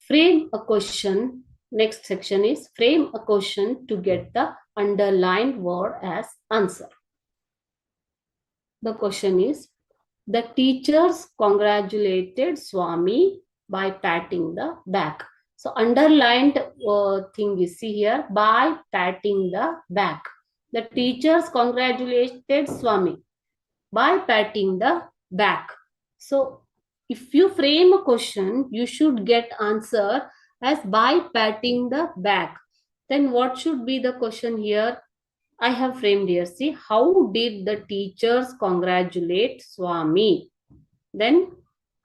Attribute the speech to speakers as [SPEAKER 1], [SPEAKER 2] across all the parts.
[SPEAKER 1] Frame a question. Next section is frame a question to get the underlined word as answer. The question is, the teachers congratulated Swami by patting the back. So underlined thing we see here, by patting the back. The teachers congratulated Swami by patting the back. So if you frame a question, you should get answer as by patting the back. Then what should be the question here? I have framed here. See, how did the teachers congratulate Swami? Then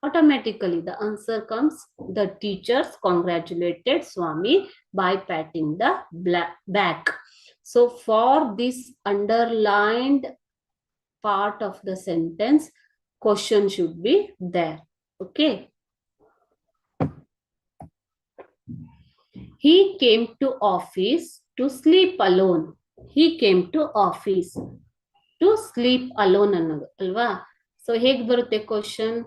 [SPEAKER 1] automatically the answer comes, the teachers congratulated Swami by patting the back. So for this underlined part of the sentence, question should be there. Okay. He came to office to sleep alone. He came to office to sleep alone ಅನ್ನೋದು ಅಲ್ವಾ. So ಹೇಗೆ ಬರುತ್ತೆ question?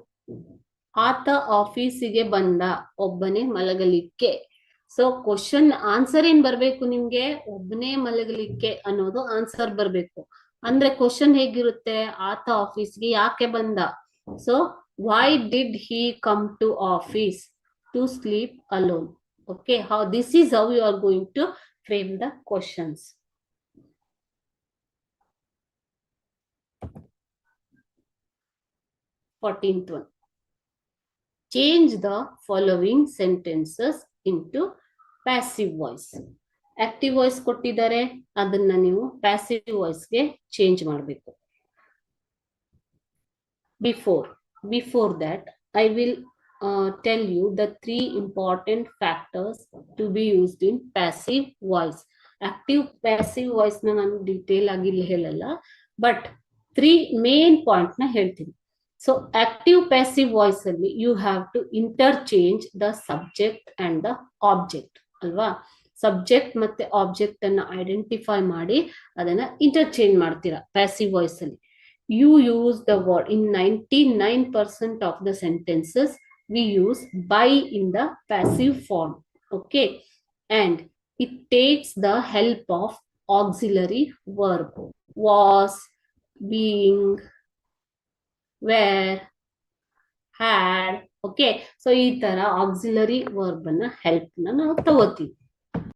[SPEAKER 1] ಆತ ಆಫೀಸಿಗೆ ಬಂದ ಒಬ್ಬನೇ ಮಲಗಲಿಕ್ಕೆ. So question answer ಏನ್ ಬರ್ಬೇಕು ನಿಮ್ಗೆ? ಒಬ್ಬನೇ ಮಲಗಲಿಕ್ಕೆ ಅನ್ನೋದು ಆನ್ಸರ್ ಬರ್ಬೇಕು. ಅಂದ್ರೆ ಕ್ವಶನ್ ಹೇಗಿರುತ್ತೆ? ಆತ ಆಫೀಸ್ಗೆ ಯಾಕೆ ಬಂದ? So why did he come to office? To sleep alone. Okay, how this is how you are going to frame the questions. 14th one. Change the following sentences into passive voice. Active voice ಕೊಟ್ಟಿದ್ದಾರೆ, ಅದನ್ನ ನೀವು passive voice ಗೆ change ಮಾಡಬೇಕು. Before that, I will tell you the 3 important factors to be used in passive voice. Active passive voice na nanu detail agi helalla, but 3 main point na heltini. So active passive voice alli you have to interchange the subject and the object alva. Subject ಮತ್ತೆ object ಅನ್ನು identify ಮಾಡಿ ಅದನ್ನ interchange ಮಾಡ್ತೀರಾ passive voice ಅಲ್ಲಿ. You use the word in 99% of the sentences. We use by in the passive form. Okay, and it takes the help of auxiliary verb. Was, being, were, had. Okay, so ಈ ತರ auxiliary verb na help na ನಾವು ತಗೋತೀವಿ.